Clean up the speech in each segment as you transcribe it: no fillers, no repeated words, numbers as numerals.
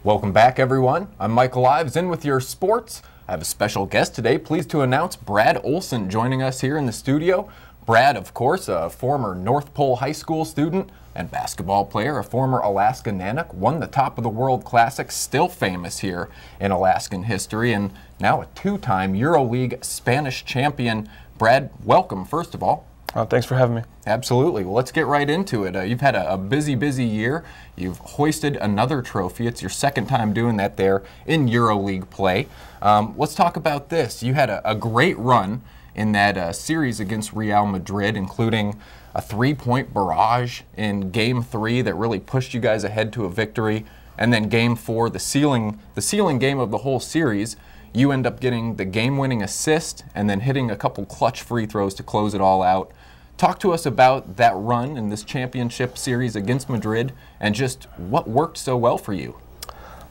Welcome back, everyone. I'm Michael Ives, in with your sports. I have a special guest today. Pleased to announce Brad Oleson joining us here in the studio. Brad, of course, a former North Pole High School student and basketball player, a former Alaska Nanook, won the Top of the World Classic, still famous here in Alaskan history, and now a two-time EuroLeague Spanish champion. Brad, welcome, first of all. Thanks for having me. Absolutely. Well, let's get right into it. You've had a busy year. You've hoisted another trophy. It's your second time doing that there in EuroLeague play. Let's talk about this. You had a great run in that series against Real Madrid, including a three-point barrage in Game 3 that really pushed you guys ahead to a victory. And then Game 4, the sealing game of the whole series, you end up getting the game-winning assist and then hitting a couple clutch free throws to close it all out. Talk to us about that run in this championship series against Madrid and just what worked so well for you.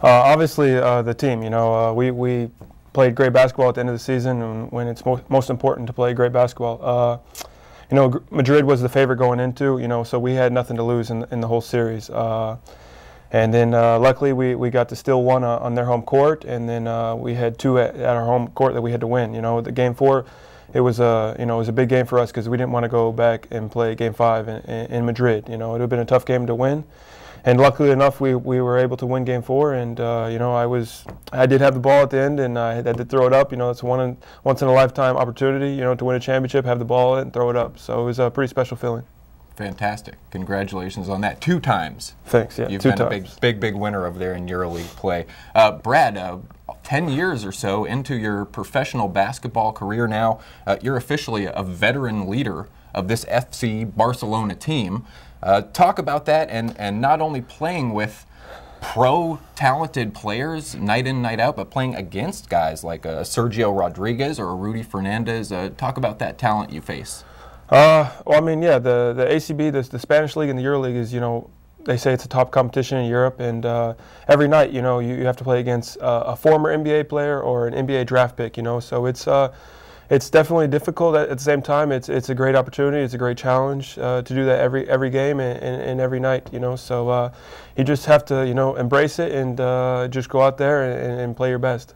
Obviously, the team. We played great basketball at the end of the season, and when it's most important to play great basketball. Madrid was the favorite going into, so we had nothing to lose in the whole series. And then luckily we got to steal one on their home court, and then we had two at our home court that we had to win. The Game 4, it was a big game for us because we didn't want to go back and play Game 5 in Madrid. It would have been a tough game to win, and luckily enough we were able to win Game 4. And I did have the ball at the end, and I had to throw it up. It's a once in a lifetime opportunity. To win a championship, have the ball and throw it up. So it was a pretty special feeling. Fantastic. Congratulations on that. 2 times. Thanks, yeah. You've two been times. a big winner over there in EuroLeague play. Brad, 10 years or so into your professional basketball career now, you're officially a veteran leader of this FC Barcelona team. Talk about that and not only playing with pro-talented players night in, night out, but playing against guys like Sergio Rodriguez or Rudy Fernandez. Talk about that talent you face. The ACB, the Spanish League and the EuroLeague is, they say it's a top competition in Europe, and every night, you have to play against a former NBA player or an NBA draft pick, so it's definitely difficult. At the same time, it's a great opportunity, it's a great challenge to do that every game and every night, so you just have to, embrace it and just go out there and play your best.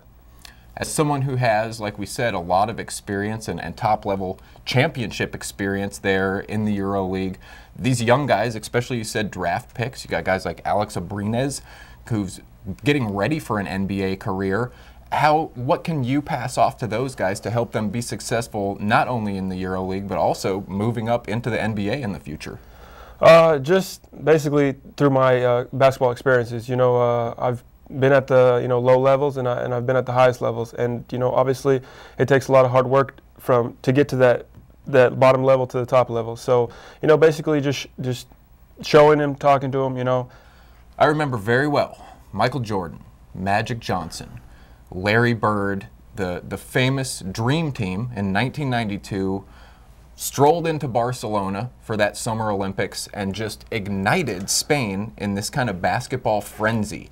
As someone who has, like we said, a lot of experience and top-level championship experience there in the EuroLeague, these young guys, especially you said draft picks, you got guys like Alex Abrines, who's getting ready for an NBA career. What can you pass off to those guys to help them be successful not only in the EuroLeague, but also moving up into the NBA in the future? Just basically through my basketball experiences, I've been at the low levels and I've been at the highest levels, and obviously it takes a lot of hard work to get to that bottom level to the top level. So basically just showing him, talking to him. I remember very well Michael Jordan, Magic Johnson, Larry Bird, the famous Dream Team in 1992 strolled into Barcelona for that Summer Olympics and just ignited Spain in this kind of basketball frenzy.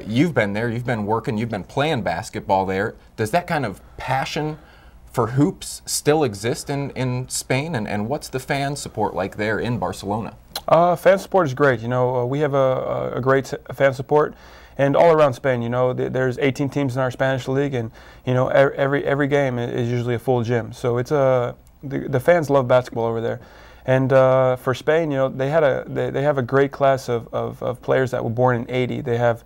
You've been there, you've been working, you've been playing basketball there. Does that kind of passion for hoops still exist in Spain? And what's the fan support like there in Barcelona? Fan support is great. We have a great fan support. And all around Spain, there's 18 teams in our Spanish league, and every game is usually a full gym. So it's the fans love basketball over there. And for Spain, they have a great class of players that were born in '80. They have,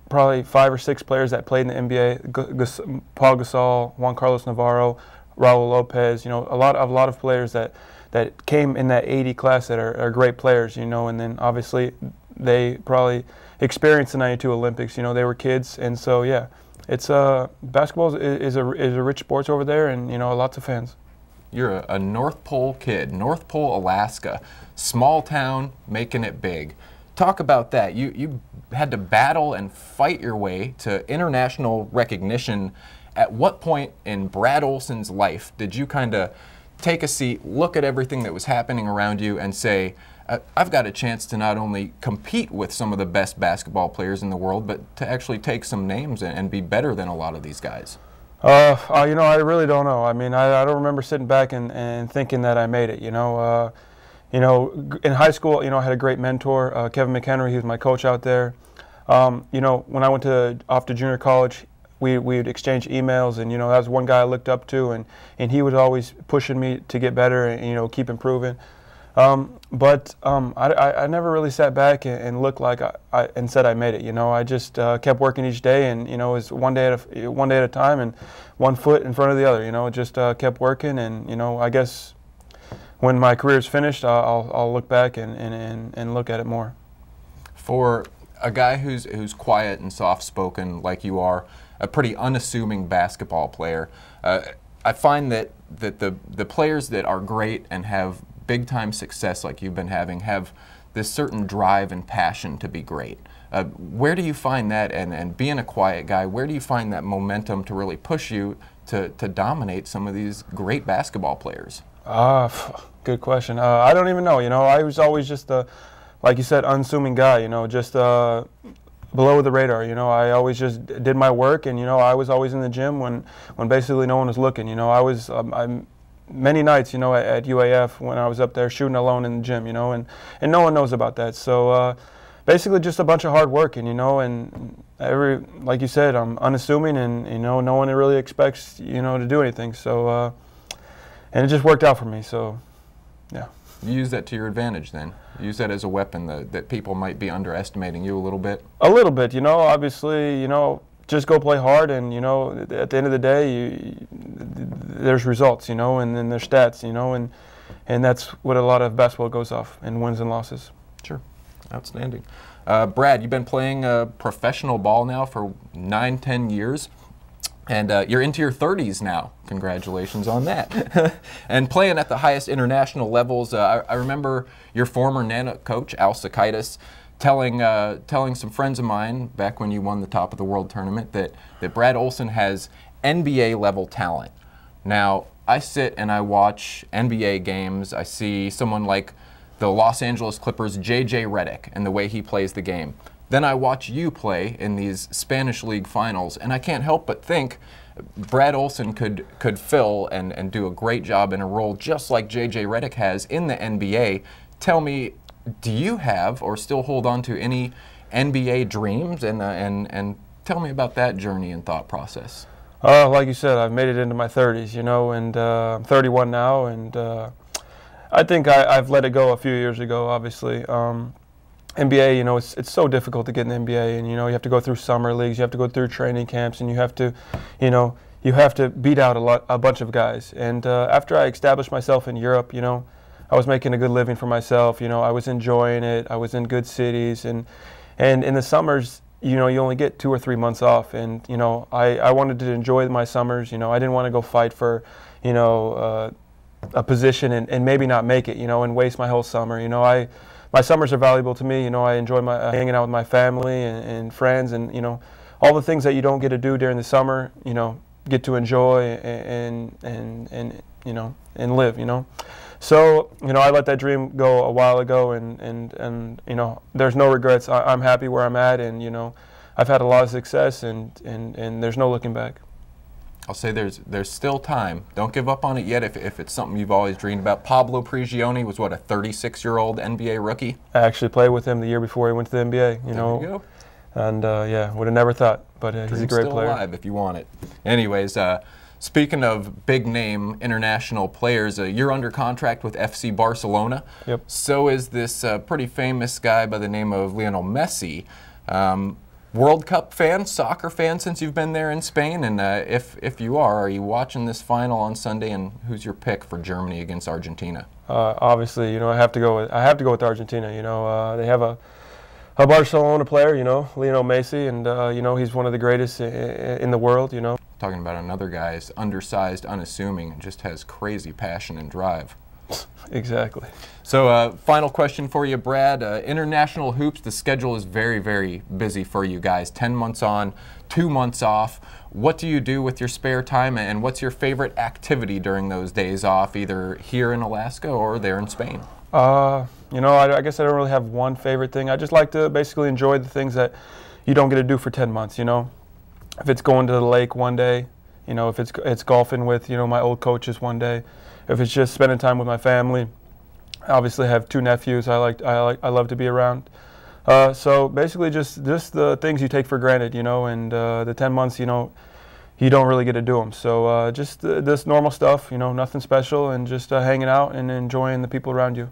probably 5 or 6 players that played in the NBA: Paul Gasol, Juan Carlos Navarro, Raul Lopez. A lot of players that came in that '80 class that are great players. And then obviously they probably experienced the '92 Olympics. They were kids, and so yeah, it's basketball is a rich sport over there, and lots of fans. You're a North Pole kid, North Pole, Alaska, small town, making it big. Talk about that. You had to battle and fight your way to international recognition. At what point in Brad Oleson's life did you kind of take a seat, look at everything that was happening around you, and say, I've got a chance to not only compete with some of the best basketball players in the world, but to actually take some names and be better than a lot of these guys? I really don't know. I mean, I don't remember sitting back and thinking that I made it. In high school, I had a great mentor, Kevin McHenry. He was my coach out there. You know, when I went off to junior college, we would exchange emails, and you know, that was one guy I looked up to, and he was always pushing me to get better and, you know, keep improving. I never really sat back and looked like and said I made it. You know, I just kept working each day, and you know, it was one day at a time, and one foot in front of the other. You know, just kept working, and you know, I guess when my career is finished, I'll look back and look at it more. For a guy who's quiet and soft-spoken like you are, a pretty unassuming basketball player, I find that the players that are great and have big-time success like you've been having have this certain drive and passion to be great. Where do you find that, and being a quiet guy, where do you find that momentum to really push you to dominate some of these great basketball players? Good question. I don't even know. You know, I was always just like you said, unassuming guy. You know, just below the radar. You know, I always just did my work, and you know, I was always in the gym when basically no one was looking. You know, I was I'm many nights, you know, at UAF when I was up there shooting alone in the gym. You know, and no one knows about that. So basically, just a bunch of hard work, and you know, and like you said, I'm unassuming, and you know, no one really expects you know to do anything. So and it just worked out for me. So yeah. You use that to your advantage then? Use that as a weapon that people might be underestimating you a little bit? A little bit, you know, obviously, you know, just go play hard, and, you know, at the end of the day, there's results, you know, and then there's stats, you know, and that's what a lot of basketball goes off, in wins and losses. Sure. Outstanding. Brad, you've been playing professional ball now for 9-10 years. And you're into your 30s now. Congratulations on that. And playing at the highest international levels. I remember your former Nanook coach, Al Sakaitis, telling some friends of mine back when you won the Top of the World tournament that Brad Oleson has NBA level talent. Now, I sit and I watch NBA games. I see someone like the Los Angeles Clippers' J.J. Redick and the way he plays the game. Then I watch you play in these Spanish League finals, and I can't help but think Brad Oleson could fill and do a great job in a role just like J.J. Redick has in the NBA. Tell me, do you have or still hold on to any NBA dreams, and tell me about that journey and thought process? Like you said, I've made it into my 30s, you know, and I'm 31 now, and I think I've let it go a few years ago, obviously. NBA, you know, it's so difficult to get in the NBA, and you know, you have to go through summer leagues, you have to go through training camps, and you have to, you know, beat out a bunch of guys. And after I established myself in Europe, you know, I was making a good living for myself. You know, I was enjoying it. I was in good cities, and in the summers, you know, you only get 2 or 3 months off, and you know, I wanted to enjoy my summers. You know, I didn't want to go fight for, you know, a position and maybe not make it, you know, and waste my whole summer. You know, my summers are valuable to me. You know, I enjoy hanging out with my family and friends, and you know, all the things that you don't get to do during the summer, you know, get to enjoy and you know, and live. You know, so you know, I let that dream go a while ago, and you know, there's no regrets. I'm happy where I'm at, and you know, I've had a lot of success, and there's no looking back. I'll say there's still time. Don't give up on it yet if it's something you've always dreamed about. Pablo Prigioni was, what, a 36-year-old NBA rookie? I actually played with him the year before he went to the NBA. You know, there you go. And yeah, would have never thought, but he's a great player. Still alive if you want it. Anyways, speaking of big-name international players, you're under contract with FC Barcelona. Yep. So is this pretty famous guy by the name of Lionel Messi. World Cup fan, soccer fan since you've been there in Spain, and if you are you watching this final on Sunday? And who's your pick for Germany against Argentina? Obviously, you know, I have to go with Argentina. You know, they have a Barcelona player, you know, Lionel Messi, and you know, he's one of the greatest in the world. You know, talking about another guy is undersized, unassuming, and just has crazy passion and drive. Exactly. So final question for you, Brad. International hoops, the schedule is very, very busy for you guys. 10 months on, 2 months off. What do you do with your spare time, and what's your favorite activity during those days off, either here in Alaska or there in Spain? You know, I guess I don't really have one favorite thing. I just like to basically enjoy the things that you don't get to do for 10 months, you know. If it's going to the lake one day, you know, if it's golfing with, you know, my old coaches one day. If it's just spending time with my family, I obviously have 2 nephews I love to be around. So basically, just the things you take for granted, you know, and the 10 months, you know, you don't really get to do them. So just this normal stuff, you know, nothing special, and just hanging out and enjoying the people around you.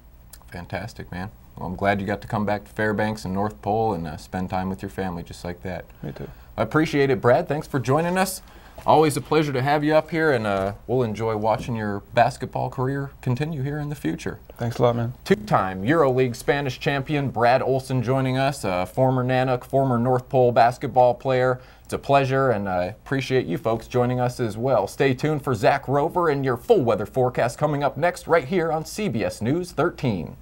Fantastic, man. Well, I'm glad you got to come back to Fairbanks and North Pole and spend time with your family just like that. Me too. I appreciate it, Brad. Thanks for joining us. Always a pleasure to have you up here, and we'll enjoy watching your basketball career continue here in the future. Thanks a lot, man. Two-time EuroLeague Spanish champion Brad Oleson joining us, a former Nanook, former North Pole basketball player. It's a pleasure, and I appreciate you folks joining us as well. Stay tuned for Zach Rover and your full weather forecast coming up next right here on CBS News 13.